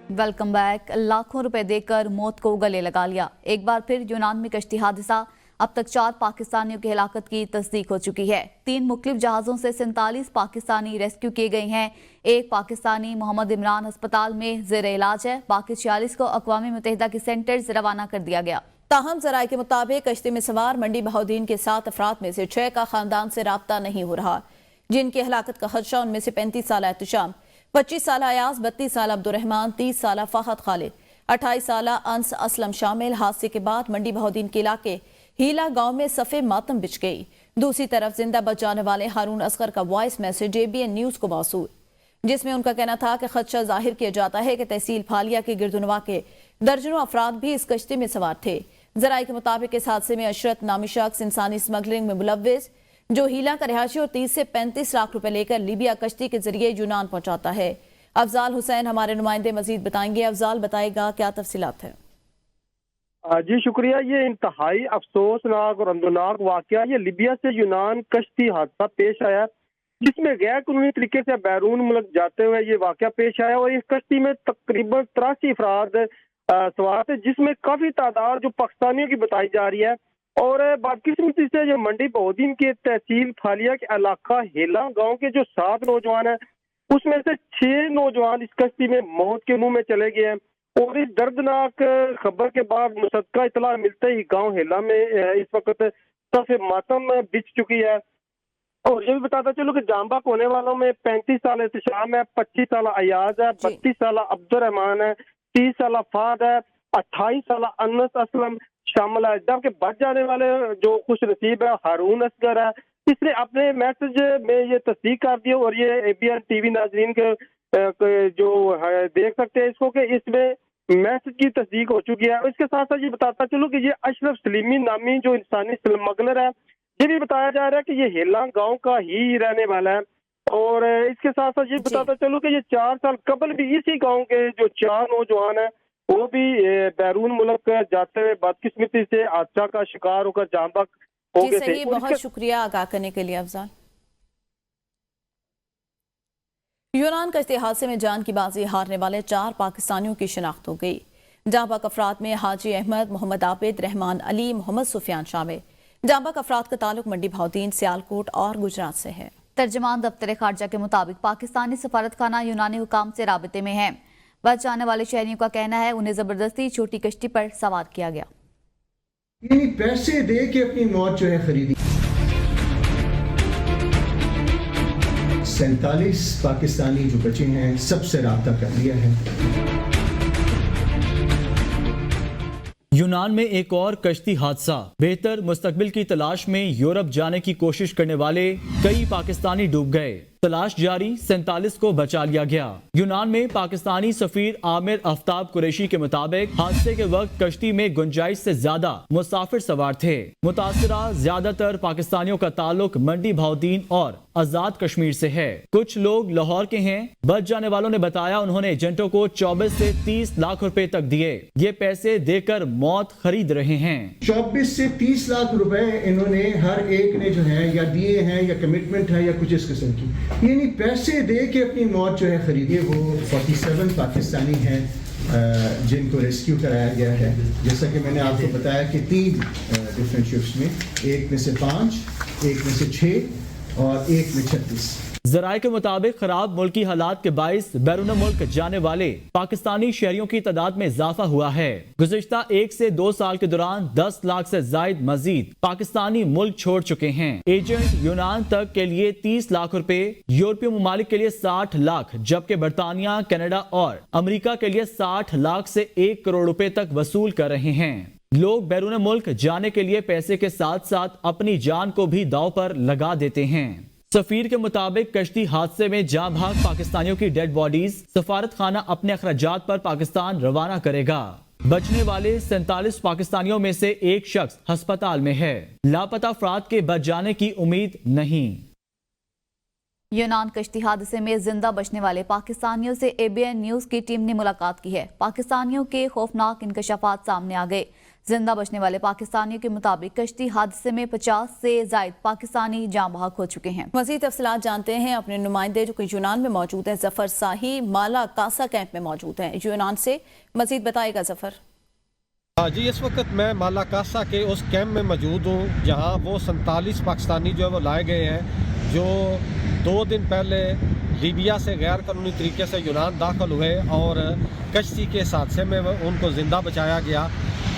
Welcome back. लाखों रुपए देकर मौत को गले लगा लिया। एक बार फिर यूनान में कश्ती हादसा। अब तक 4 पाकिस्तानियों की हलाकत की तस्दीक हो चुकी है। 3 मुख्तलिफ जहाज़ों से 47 पाकिस्तानी रेस्क्यू किए गए हैं। एक पाकिस्तानी मोहम्मद इमरान अस्पताल में जेर इलाज है। बाकी 46 को अक़वाम मुत्तहिदा के सेंटर से रवाना कर दिया गया। ताहम जराये के मुताबिक कश्ती में सवार मंडी बहाउद्दीन के 7 अफराद में से 6 का खानदान से राब्ता नहीं हो रहा, जिनकी हलाकत का खदशा। उनमें से 35 साल एहतशाम, 25 साल अयाज, 32 साल अब्दुर्रहमान, 30 साल फ़ाहद खालिद, 28 साल अंस असलम शामिल। हादसे के बाद मंडी बहाउद्दीन के इलाके हीला गांव में सफ़े मातम बिछ गई। दूसरी तरफ जिंदा बच जाने वाले हारून असगर का वॉइस मैसेज ABN न्यूज़ को मौसूल, जिसमें उनका कहना था कि खदशा जाहिर किया जाता है कि तहसील फालिया के गिरदुनवा के दर्जनों अफराद भी इस कश्ती में सवार थे। जराये के मुताबिक इस हादसे में अशरत नामी शख्स इंसानी स्मगलिंग में मुलव्विस, जो हीला का रिहायशी और 30 से 35 लाख रुपए लेकर लीबिया कश्ती के जरिए यूनान पहुंचाता है। अफजाल हुसैन हमारे नुमाइंदे मजीद बताएंगे। अफजाल, बताएगा क्या तफसीलात है? जी शुक्रिया। ये इंतहाई अफसोसनाक और अंदोनाक वाकया ये लिबिया से यूनान कश्ती हादसा पेश आया, जिसमें गैर कानूनी तरीके से बैरून मुल्क जाते हुए ये वाकया पेश आया। और इस कश्ती में तकरीबन 83 अफराद सवार थे, जिसमें काफी तादाद जो पाकिस्तानियों की बताई जा रही है। और बदकिस्मती से जो मंडी बहाउद्दीन के तहसील फालिया के इलाका हेला गांव के जो 7 नौजवान हैं, उसमें से 6 नौजवान इस कश्ती में मौत के मुंह में चले गए हैं। और इस दर्दनाक खबर के बाद मुसद्दका इतला मिलते ही गांव हेला में इस वक्त सफ़े मातम बिछ चुकी है। और ये भी बताता चलो कि जान बाक होने वालों में 35 साल एहतशाम है, 25 साल अयाज है, 32 साल अब्दुर्रहमान है, 30 साल फाद है, 28 साल अनस असलम शामिल है। जबकि बच जाने वाले जो खुश नसीब है हारून असगर है। इसने अपने मैसेज में ये तस्दीक कर दिया। और ये ABN TV नाजरीन के जो है देख सकते हैं इसको, कि इसमें मैसेज की तस्दीक हो चुकी है। और इसके साथ साथ ये बताता चलो कि ये अशरफ सलीमी नामी जो इंसानी स्मगलर है, ये भी बताया जा रहा है कि ये हेला गांव का ही रहने वाला है। और इसके साथ साथ ये बताता चलो कि ये 4 साल कबल भी इसी गांव के जो 4 नौजवान है, वो भी बैरून मुल्क जाते हुए बदकिस्मती से हादसा का शिकार होकर जान बाक हो गए थे। बहुत शुक्रिया आगाह करने के लिए अफजाल। यूनान कश्ती हादसे में जान की बाजी हारने वाले 4 पाकिस्तानियों की शिनाख्त हो गई। जाँ बाक अफराद में हाजी अहमद, मोहम्मद आबिद, रहमान अली, मोहम्मद सुफियान शामिल। जाँ बाक अफराद का ताल्लुक मंडी बहाउद्दीन, सियालकोट और गुजरात से है। तर्जमान दफ्तर खारजा के मुताबिक पाकिस्तानी सफारत खाना यूनानी हुकाम से राबिते में है। बच जाने वाले शहरियों का कहना है उन्हें जबरदस्ती छोटी कश्ती पर सवार किया गया। यानी पैसे दे के अपनी मौत जो है खरीदी। 47 पाकिस्तानी जो बचे हैं सबसे राब्ता कर लिया है। यूनान में एक और कश्ती हादसा। बेहतर मुस्तकबिल की तलाश में यूरोप जाने की कोशिश करने वाले कई पाकिस्तानी डूब गए। तलाश जारी, 47 को बचा लिया गया। यूनान में पाकिस्तानी सफीर आमिर आफ्ताब कुरैशी के मुताबिक हादसे के वक्त कश्ती में गुंजाइश से ज्यादा मुसाफिर सवार थे। मुतासरा ज्यादातर पाकिस्तानियों का ताल्लुक मंडी बहाउद्दीन और आजाद कश्मीर से है। कुछ लोग लाहौर के हैं। बच जाने वालों ने बताया उन्होंने एजेंटों को 24 से 30 लाख रुपए तक दिए। ये पैसे देकर मौत खरीद रहे हैं। 24 से 30 लाख रुपए इन्होंने हर एक ने जो है या दिए हैं या कमिटमेंट है या कुछ इस किस्म की, यानी पैसे दे के अपनी मौत जो है खरीदी। वो 47 पाकिस्तानी हैं जिनको रेस्क्यू कराया गया है। जैसा कि मैंने आपको बताया कि 3 डिफरेंट शिफ्ट्स में, एक में से 5, एक में से 6 और एक में 36। जराये के मुताबिक खराब मुल्की हालात के बाइस बैरून मुल्क जाने वाले पाकिस्तानी शहरियों की तादाद में इजाफा हुआ है। गुज़िश्ता 1 से 2 साल के दौरान 10 लाख से जायद मजीद पाकिस्तानी मुल्क छोड़ चुके हैं। एजेंट यूनान तक के लिए 30 लाख रुपए, यूरोपीय ममालिक के लिए 60 लाख, जबकि बरतानिया, कनाडा और अमेरिका के लिए 60 लाख से 1 करोड़ रुपए तक वसूल कर रहे हैं। लोग बैरून मुल्क जाने के लिए पैसे के साथ साथ अपनी जान को भी दांव पर लगा देते हैं। सफीर के मुताबिक कश्ती हादसे में जाँ भाग पाकिस्तानियों की डेड बॉडीज सफारत खाना अपने अखराजात पर पाकिस्तान रवाना करेगा। बचने वाले 47 पाकिस्तानियों में से एक शख्स अस्पताल में है। लापता अफराद के बच जाने की उम्मीद नहीं। यूनान कश्ती हादसे में जिंदा बचने वाले पाकिस्तानियों से ABN न्यूज की टीम ने मुलाकात की है। पाकिस्तानियों के खौफनाक इंकशाफात सामने आ गए। जिंदा बचने वाले पाकिस्तानियों के मुताबिक कश्ती हादसे में 50 से जायद पाकिस्तानी जाँ बहक हो चुके हैं। मजीद तफसीलात जानते हैं अपने नुमाइंदे जो कि यूनान में मौजूद है, जफर शाही माला कासा कैंप में मौजूद हैं। यूनान से मजीद बताएगा जफर। जी, इस वक्त मैं माला कासा के उस कैंप में मौजूद हूँ जहाँ वो 47 पाकिस्तानी जो है वो लाए गए हैं, जो 2 दिन पहले लीबिया से गैर कानूनी तरीके से यूनान दाखिल हुए और कश्ती के हादसे में उनको ज़िंदा बचाया गया।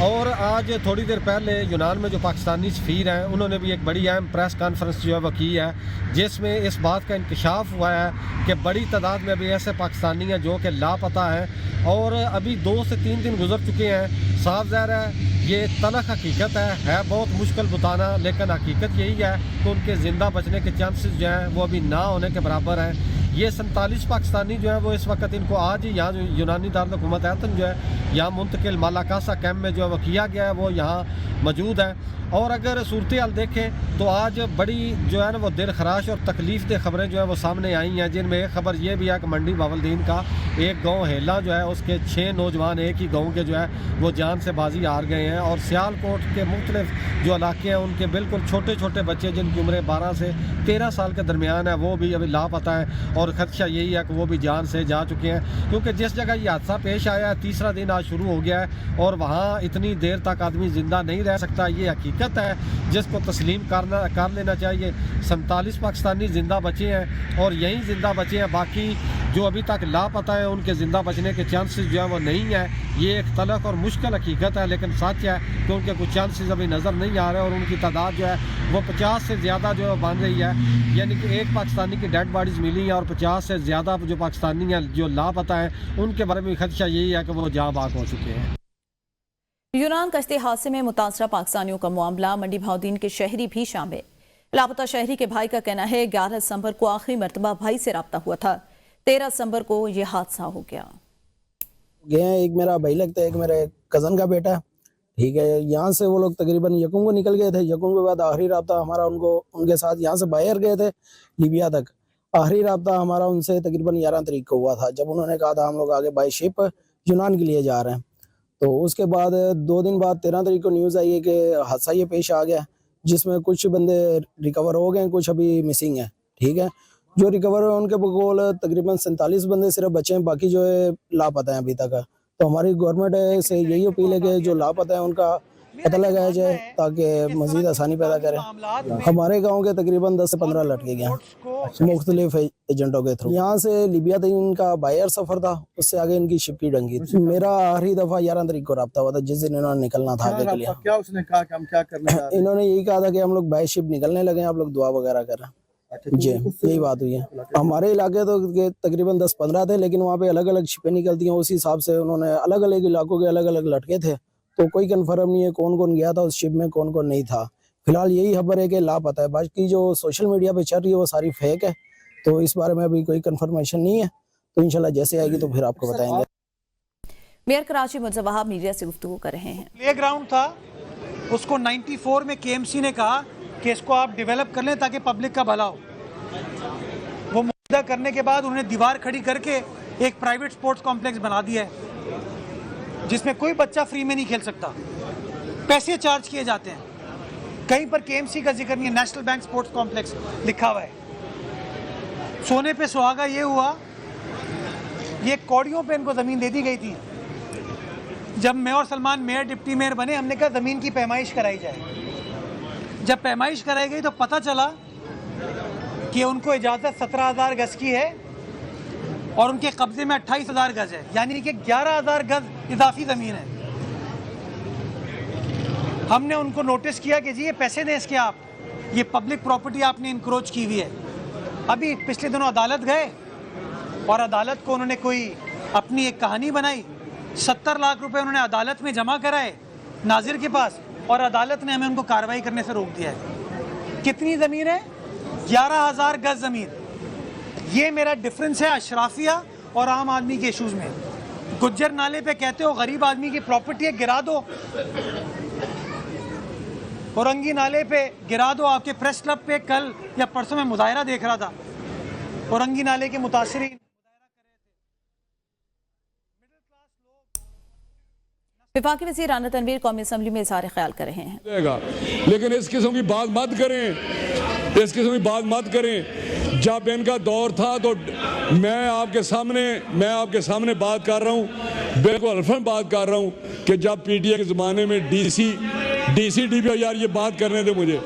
और आज थोड़ी देर पहले यूनान में जो पाकिस्तानी सफ़ीर हैं उन्होंने भी एक बड़ी अहम प्रेस कॉन्फ्रेंस जो है वो की है, जिसमें इस बात का इंकशाफ हुआ है कि बड़ी तादाद में अभी ऐसे पाकिस्तानी हैं जो कि लापता हैं और अभी 2 से 3 दिन गुजर चुके हैं। साफ ज़ाहिर है ये तलख हकीकत है बहुत मुश्किल बताना, लेकिन हकीकत यही है कि उनके ज़िंदा बचने के चांसेस जो हैं वो अभी ना होने के बराबर हैं। ये 47 पाकिस्तानी जो है वो इस वक्त इनको आज ही यहाँ जो यूनानी दारुल-ए-हुकूमत एथन जो है यहाँ मुंतकिल माला कासा कैंप में जो है वो किया गया है, वो यहाँ मौजूद है। और अगर सूरत हाल देखें तो आज बड़ी जो है ना वो दिल खराश और तकलीफ दे खबरें जो है वो सामने आई हैं, जिनमें एक खबर ये भी है कि मंडी बावलदीन का एक गांव हेला जो है उसके 6 नौजवान एक ही गांव के जो है वो जान से बाजी हार गए हैं। और सियालकोट के मुख्तलिफ जो इलाके हैं उनके बिल्कुल छोटे छोटे बच्चे जिनकी उम्र 12 से 13 साल के दरमियान है वो भी अभी लापता है और खदशा यही है कि वो भी जान से जा चुके हैं, क्योंकि जिस जगह ये हादसा पेश आया है 3रा दिन आज शुरू हो गया है और वहाँ इतनी देर तक आदमी ज़िंदा नहीं रह सकता। ये हकीकत है जिसको तस्लीम कर लेना चाहिए। 47 पाकिस्तानी ज़िंदा बचे हैं और यहीं ज़िंदा बचे हैं, बाकी जो अभी तक लापता है उनके ज़िंदा बचने के चांसेस जो है वो नहीं है। ये एक तलख और मुश्किल हकीकत है, लेकिन सच है कि उनके कुछ चांसेस अभी नज़र नहीं आ रहे और उनकी तादाद जो है वो 50 से ज़्यादा जो है बन रही है। यानी कि एक पाकिस्तानी की डेड बॉडीज़ मिली हैं और 50 से ज़्यादा जो पाकिस्तानी हैं जो लापता हैं उनके बारे में खदशा यही है कि वो जाँ बाग हो चुके हैं। यूनान कश्ती हादसे में मुतासरा पाकिस्तानियों का मामला, मंडी भाउद्दीन के शहरी भी शामिल। लापता शहरी के भाई का कहना है 11 दिसंबर को आखिरी मरतबा भाई से रब्ता हुआ था, 13 दिसंबर को यह हादसा हो गया। गए हैं, एक मेरा भाई लगता है, एक मेरे कज़न का बेटा, ठीक है। यहाँ से वो लोग तकरीबन यकूम को निकल गए थे। यकूम के बाद आखिरी रब्ता हमारा उनके साथ यहाँ से बाहर गए थे लीबिया तक। आखिरी रब्ता हमारा उनसे तकरीबन 11 तारीख को हुआ था, जब उन्होंने कहा था हम लोग आगे बाई शिप यूनान के लिए जा रहे हैं। तो उसके बाद 2 दिन बाद 13 तारीख को न्यूज़ आई है कि हादसा ये पेश आ गया, जिसमें कुछ बंदे रिकवर हो गए, कुछ अभी मिसिंग है, ठीक है। जो रिकवर हुए उनके बकौल तकरीबन 47 बंदे सिर्फ बचे हैं, बाकी जो है लापता हैं अभी तक। तो हमारी गवर्नमेंट से यही अपील है कि जो लापता है उनका पता लगाया जाए ताकि मजीद आसानी पैदा करें। हमारे गांव के तकरीबन 10 से 15 लड़के गए मुख्तलिफ एजेंटों के थ्रू। यहाँ से लीबिया तक इनका बायर सफर था, उससे आगे इनकी शिप की डंगी थी। मेरा आखिरी दफा 11 तारीख को रब्ता हुआ था, जिस दिन इन्होंने निकलना था आगे के लिए। क्या उसने कहा कि हम क्या करने? इन्होंने यही कहा था कि हम लोग बाई शिप निकलने लगे, आप लोग दुआ वगैरह कर रहे हैं। जी, यही बात हुई है। हमारे इलाके तो तकरीबन 10-15 थे, लेकिन वहाँ पे अलग अलग शिपें निकलती हैं, उस हिसाब से उन्होंने अलग अलग इलाकों के अलग अलग लड़के थे, तो कोई कंफर्म नहीं है कौन कौन गया था उस शिप में, कौन कौन नहीं था। फिलहाल यही खबर है कि लापता है। बाकी जो सोशल मीडिया पे चल रही है वो सारी फेक है, तो इस बारे में अभी कोई कंफर्मेशन नहीं है। तो इंशाल्लाह जैसे आएगी तो फिर आपको बताएंगे। मेयर कराची मुझे वहाब मीडिया से गुफ्तगू कर रहे हैं। प्ले ग्राउंड था, उसको 94 में KMC ने कहा कि इसको आप डेवलप कर लें ताकि पब्लिक का भला हो। वो मुद्दा करने के बाद उन्होंने दीवार खड़ी करके एक प्राइवेट स्पोर्ट्स कॉम्प्लेक्स बना दिया है, जिसमें कोई बच्चा फ्री में नहीं खेल सकता, पैसे चार्ज किए जाते हैं। कहीं पर KMC का जिक्र नहीं है, नेशनल बैंक स्पोर्ट्स कॉम्प्लेक्स लिखा हुआ है। सोने पे सुहागा ये हुआ, ये कौड़ियों पे इनको ज़मीन दे दी गई थी। जब मैं और सलमान मेयर डिप्टी मेयर बने, हमने कहा ज़मीन की पैमाइश कराई जाए। जब पैमाइश कराई गई तो पता चला कि उनको इजाज़त 17,000 गज की है और उनके कब्जे में 28,000 गज है, यानी कि 11,000 गज इजाफी ज़मीन है। हमने उनको नोटिस किया कि जी ये पैसे दें इसके, आप ये पब्लिक प्रॉपर्टी आपने इंक्रोच की हुई है। अभी पिछले दिनों अदालत गए और अदालत को उन्होंने कोई अपनी एक कहानी बनाई। 70 लाख रुपए उन्होंने अदालत में जमा कराए नाजिर के पास, और अदालत ने हमें उनको कार्रवाई करने से रोक दिया है। कितनी ज़मीन है? 11,000 गज ज़मीन। ये मेरा डिफरेंस है अशराफिया और आम आदमी के इशूज़ में। गुज्जर नाले पे कहते हो गरीब आदमी की प्रॉपर्टी है, गिरा दो। औरंगी नाले पे गिरा दो। आपके प्रेस क्लब पे कल या परसों में मुजाहरा देख रहा था, औरंगी नाले के मुतासरीन विफाकी वज़ीर राना तनवीर कौमी असम्बली में इज़हार ख्याल कर रहे हैं। लेकिन इस किस्म की बात मत करें, इस किस्म की बात मत करें। जब इनका दौर था तो मैं आपके सामने बात कर रहा हूँ, बिल्कुल अल्फन बात कर रहा हूँ कि जब पीटीए के ज़माने में डीसी डीपीओ, यार ये बात करने दे मुझे,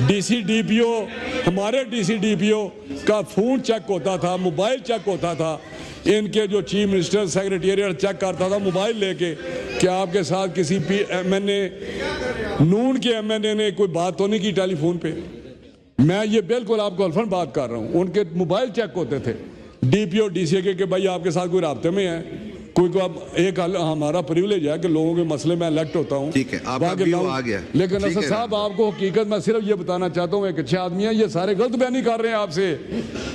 डीसी डीपीओ, हमारे डीसी डीपीओ का फ़ोन चेक होता था, मोबाइल चेक होता था, इनके जो चीफ मिनिस्टर सेक्रेटेरिएट चेक करता था मोबाइल लेके कि आपके साथ किसी एमएनए नून के एमएनए ने कोई बात तो नहीं की टेलीफोन पे। मैं ये बिल्कुल आपको अल्फन बात कर रहा हूँ, उनके मोबाइल चेक होते थे डीपीओ डीसी के भाई आपके साथ कोई राब्ते में है कोई को। अब एक हमारा प्रिविलेज है कि लोगों के मसले में इलेक्ट होता हूँ, ठीक है, आपका व्यू आ गया। लेकिन असद साहब आपको हकीकत में सिर्फ ये बताना चाहता हूँ, एक अच्छे आदमी है, ये सारे गलत बयानी कर रहे हैं आपसे,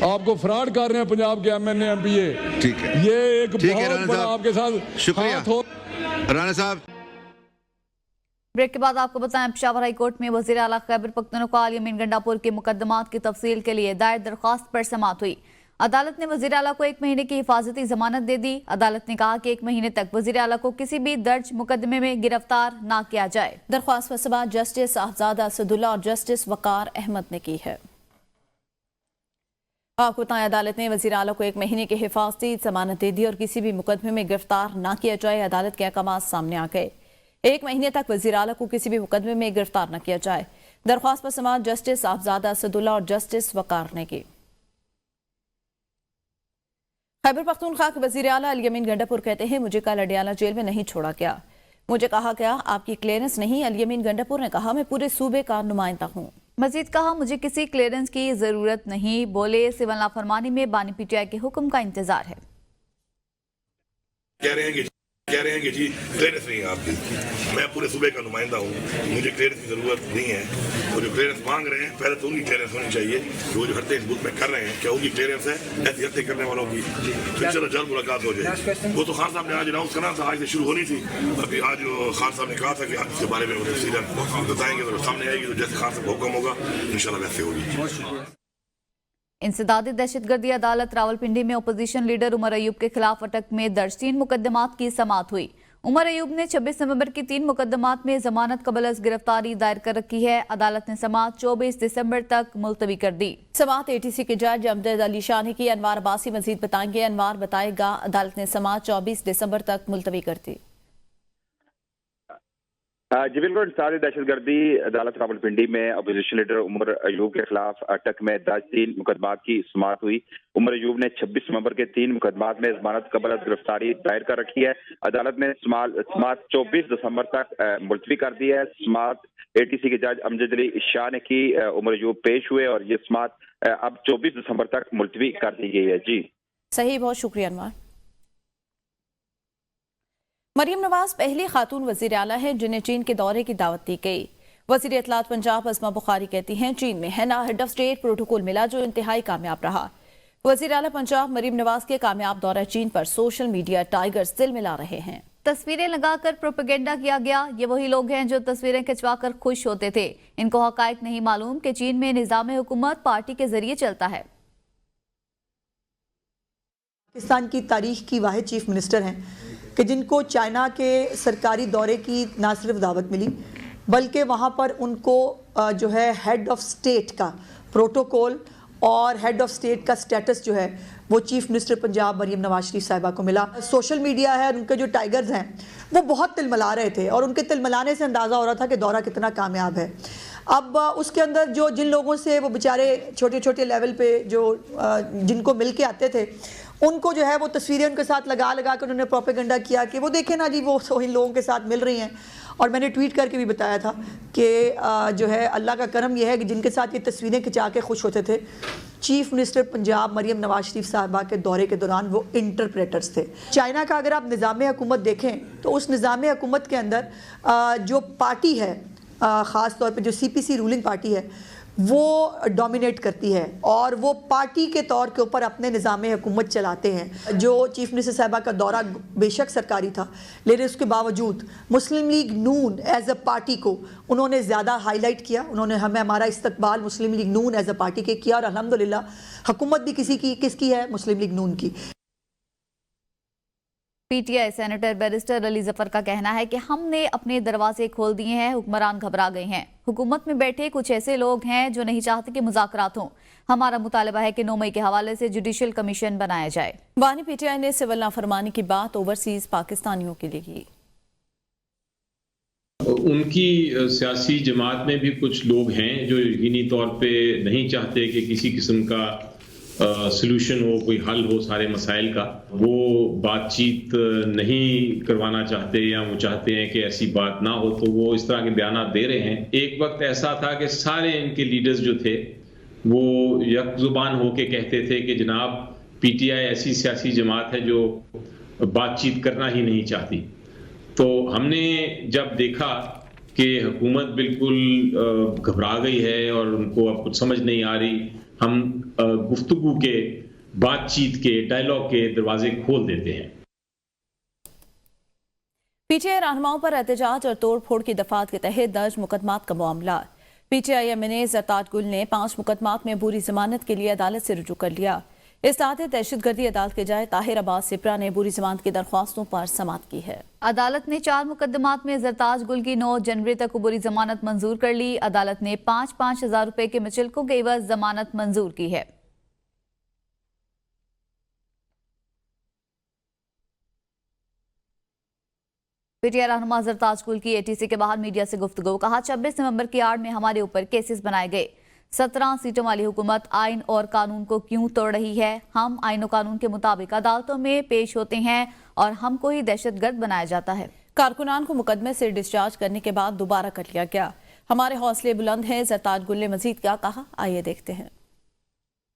आपको फ्रॉड कर रहे हैं पंजाब के एमएनए एमपीए। ठीक है, ये एक बहुत बड़ा आपके साथ शुक्रिया हाथ हो। राणा साहब। ब्रेक के बाद आपको बताएं, पेशावर हाई कोर्ट में वज़ीर आला खैबर पख्तूनख्वा यमीन गंडापुर के मुकदमात की तफसील के लिए दायर दरख्वास्त पर समाअत हुई। अदालत ने वज़ीर आला को 1 महीने की हिफाजती जमानत दे दी। अदालत ने कहा कि 1 महीने तक वज़ीर आला को किसी भी दर्ज मुकदमे में गिरफ्तार न किया जाए। दरख्वास्त पर समाअत जस्टिस साहबजादा असदुल्ला और जस्टिस वकार अहमद ने की है। आपको बताएं, अदालत ने वज़ीर आला को 1 महीने की हिफाजती जमानत दे दी और किसी भी मुकदमे में गिरफ्तार न किया जाए। अदालत के अहकाम सामने आ गए, 1 महीने तक वज़ीर आला को किसी भी मुकदमे में गिरफ्तार न किया जाए। दरख्वास्त पर समाअत जस्टिस साहबजादा असदुल्ला और जस्टिस वकार ने की। खैबर पख्तूनख्वा के वज़ीर आला अली यमीन गंडापुर कहते हैं, मुझे कल अडियाला जेल में नहीं छोड़ा गया, मुझे कहा गया आपकी क्लियरेंस नहीं। अली यमीन गंडापुर ने कहा मैं पूरे सूबे का नुमाइंदा हूँ। मजीद कहा मुझे किसी क्लियरेंस की जरूरत नहीं, बोले सिविल नाफरमानी में बानी पीटीआई के हुक्म का इंतजार है। कह रहे हैं कि जी क्लियरेंस नहीं है आपकी, मैं पूरे सूबे का नुमाइंदा हूँ, मुझे क्लियरेंस की जरूरत नहीं है। और जो क्लियरेंस मांग रहे हैं पहले तो उनकी क्लियरेंस होनी चाहिए, वो जो हरते इस बुक में कर रहे हैं क्या उनकी क्लियरेंस है? ऐसी हरते करने वालों की फिर चलो जल्द मुलाकात हो जाए। वो तो खान साहब ने आज अनाउंस करना था, आज से शुरू होनी थी, अभी आज खान साहब ने कहा था कि आज इसके बारे में वो तफसीलन बताएंगे तो सामने आएगी, तो जैसे खान साहब का हुक्म होगा इंशाल्लाह वैसे होगी। इंसदादी दहशतगर्दी अदालत रावलपिंडी में अपोजिशन लीडर उमर अयूब के खिलाफ अटक में दर्ज 3 मुकदमात की समाअत हुई। उमर अयूब ने 26 नवंबर की 3 मुकदमात में जमानत कबल अज गिरफ्तारी दायर कर रखी है। अदालत ने समाअत 24 दिसंबर तक मुलतवी कर दी। समाअत एटीसी के जज अमजद अली शाह ने की। अनवार अब्बासी मजीद बताएंगे। अनवार बताएगा, अदालत ने समाअत 24 दिसंबर तक मुलतवी कर दी। जी बिल्कुल, इंसदादी दहशतगर्दी अदालत रावलपिंडी में अपोजिशन लीडर उमर अयूब के खिलाफ अटक में दर्ज 3 मुकदमात की समाअत हुई। उमर अयूब ने 26 नवंबर के 3 मुकदमात में जमानत कबल गिरफ्तारी दायर कर रखी है। अदालत ने समाअत 24 दिसंबर तक मुलतवी कर दी है। समाअत एटीसी के जज अमजद अली शाह ने की। उमर अयूब पेश हुए और ये समाअत अब 24 दिसंबर तक मुलतवी कर दी गई है। जी सही, बहुत शुक्रिया अनवार। मरियम नवाज पहली खातून वजीर आला है जिन्हें चीन के दौरे की दावत दी गई। वजीर इत्तलात पंजाब अज़मा बुखारी कहती हैं, चीन में हैना हेड ऑफ स्टेट प्रोटोकॉल मिला जो इंतहाई कामयाब रहा। वजीर आला पंजाब मरियम नवाज के कामयाब दौरा चीन पर सोशल मीडिया टाइगर्स दिल मिला रहे हैं। तस्वीरें लगाकर प्रोपेगेंडा किया गया। ये वही लोग हैं जो तस्वीरें खिंचवाकर खुश होते थे। इनको हकायक नहीं मालूम कि चीन में निज़ाम हुकूमत पार्टी के जरिए चलता है। पाकिस्तान की तारीख की वाहिद चीफ मिनिस्टर हैं कि जिनको चाइना के सरकारी दौरे की ना सिर्फ दावत मिली बल्कि वहाँ पर उनको जो है हेड ऑफ स्टेट का प्रोटोकॉल और हेड ऑफ स्टेट का स्टेटस जो है वो चीफ मिनिस्टर पंजाब मरियम नवाज शरीफ साहिबा को मिला। सोशल मीडिया है, उनके जो टाइगर्स हैं वो बहुत तिलमिला रहे थे और उनके तिलमिलाने से अंदाज़ा हो रहा था कि दौरा कितना कामयाब है। अब उसके अंदर जो जिन लोगों से वो बेचारे छोटे छोटे लेवल पे जो जिनको मिल के आते थे उनको जो है वो तस्वीरें उनके साथ लगा कर उन्होंने प्रोपेगेंडा किया कि वो देखें ना जी वो इन लोगों के साथ मिल रही हैं। और मैंने ट्वीट करके भी बताया था कि जो है अल्लाह का करम यह है कि जिनके साथ ये तस्वीरें खिंचा के खुश होते थे चीफ मिनिस्टर पंजाब मरियम नवाज शरीफ साहिबा के दौरे के दौरान वो इंटरप्रेटर्स थे। चाइना का अगर आप निज़ाम हुकूमत देखें तो उस निज़ाम हुकूमत के अंदर जो पार्टी है ख़ास तौर पे जो CPC रूलिंग पार्टी है वो डोमिनेट करती है और वो पार्टी के तौर के ऊपर अपने निज़ाम हुकूमत चलाते हैं। जो चीफ मिनिस्टर साहिबा का दौरा बेशक सरकारी था, लेकिन उसके बावजूद Muslim League Noon as a party को उन्होंने ज़्यादा हाईलाइट किया। उन्होंने हमारा इस्तकबाल Muslim League Noon as a party के किया और अल्हम्दुलिल्लाह हुकूमत भी किसकी है, मुस्लिम लीग नून की। PTI senator barrister Ali Zafar का कहना है कि हमने अपने दरवाजे खोल दिए हैं, हुक्मरान घबरा गए हैं। हुकूमत में बैठे कुछ ऐसे लोग हैं जो नहीं चाहते कि मुज़ाकरात हों। हमारा मुतालबा है कि 9 मई के हवाले से जुडिशल कमीशन बनाया जाए। बानी पीटीआई ने सिविल नाफरमानी की बात ओवरसीज पाकिस्तानियों के लिए की। उनकी सियासी जमात में भी कुछ लोग हैं जो यकीनी तौर पे नहीं चाहते कि किसी किस्म का सलूशन हो, कोई हल हो सारे मसाइल का। वो बातचीत नहीं करवाना चाहते या वो चाहते हैं कि ऐसी बात ना हो, तो वो इस तरह के बयान दे रहे हैं। एक वक्त ऐसा था कि सारे इनके लीडर्स जो थे वो यकजुबान होके कहते थे कि जनाब पीटीआई ऐसी सियासी जमात है जो बातचीत करना ही नहीं चाहती। तो हमने जब देखा कि हुकूमत बिल्कुल घबरा गई है और उनको अब कुछ समझ नहीं आ रही, हम गुफ्तगू के, बातचीत के, डायलॉग के दरवाजे खोल देते हैं। पीटीआई रहनुमाओं पर एहतजाज और तोड़फोड़ की दफात के तहत दर्ज मुकदमात का मामला। पीटीआई एमएनए ज़रताज गुल ने 5 मुकदमात में बुरी जमानत के लिए अदालत से रुजू कर लिया। इस तहत दहशतगर्दी अदालत के जाए ताहिर अब्बास सिप्रा ने बुरी जमानत की दरख्वास्तों पर समाअत की है। अदालत ने 4 मुकदमात में ज़रताज गुल की 9 जनवरी तक बुरी जमानत मंजूर कर ली। अदालत ने 5-5 हज़ार रुपए के मुचलकों के एवज जमानत मंजूर की है। पीटीआई रहनुमा ज़रताज गुल की एटीसी के बाहर मीडिया से गुफ्तगू। कहा 26 नवंबर की आड़ में हमारे ऊपर केसेस बनाए गए। 17 सीटों वाली हुकूमत आइन और कानून को क्यों तोड़ रही है? हम आइन और कानून के मुताबिक अदालतों में पेश होते हैं और हमको ही दहशतगर्द बनाया जाता है। कारकुनान को मुकदमे से डिस्चार्ज करने के बाद दोबारा कर लिया गया। हमारे हौसले बुलंद हैं, ज़रताज गुल ने मजीद क्या कहा, आइए देखते हैं।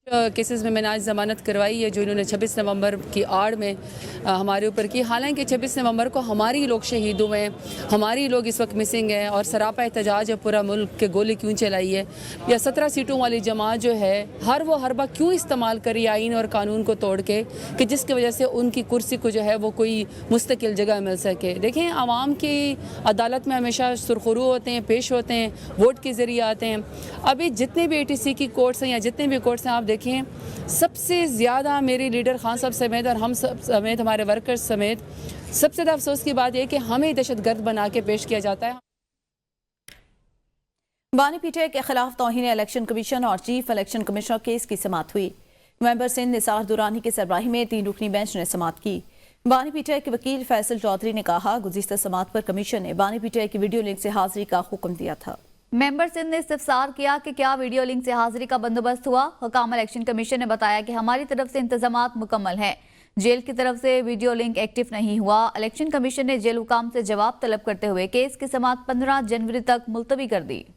केसेस में मैंने आज ज़मानत करवाई है जो इन्होंने 26 नवंबर की आड़ में हमारे ऊपर की। हालांकि 26 नवंबर को हमारी लोग शहीद हुए हैं, हमारी लोग इस वक्त मिसिंग हैं और सरापा एहतजाज है पूरा मुल्क के गोली क्यों चलाई है, या 17 सीटों वाली जमात जो है हर हरबा क्यों इस्तेमाल करी आइन और कानून को तोड़ के कि जिसकी वजह से उनकी कुर्सी को जो है वो कोई मुस्तकिल जगह मिल सके। देखें, आवाम की अदालत में हमेशा सुरखरू होते हैं, पेश होते हैं, वोट के ज़रिए आते हैं। अभी जितने भी ATC की कोर्ट्स हैं या जितने भी कोर्ट्स हैं, आप देखें सबसे ज़्यादा मेरे लीडर खान साहब समेत और हम सब समेत, हमारे वर्कर्स समेत, सबसे ज़्यादा अफसोस की बात यह कि हमें दहशतगर्द बना के पेश किया जाता है। बानी पीटीआई के खिलाफ तौहीन इलेक्शन कमीशन और चीफ इलेक्शन कमिश्नर केस की समाअत हुई। मेंबर सिंध निसार दुरानी की सरबराही में 3 रुकनी बेंच ने समाअत की। बानी पीटीआई के वकील फैसल चौधरी ने कहा, गुज़िश्ता समाअत पर कमीशन ने बानी पीटीआई की वीडियो लिंक से हाजिरी का हुक्म दिया था। मेंबर सिंध ने इस्तिफसार किया कि क्या वीडियो लिंक से हाजिरी का बंदोबस्त हुआ। हुकाम इलेक्शन कमीशन ने बताया कि हमारी तरफ से इंतजामात मुकम्मल हैं। जेल की तरफ से वीडियो लिंक एक्टिव नहीं हुआ। इलेक्शन कमीशन ने जेल हुकाम से जवाब तलब करते हुए केस की समाअत 15 जनवरी तक मुलतवी कर दी।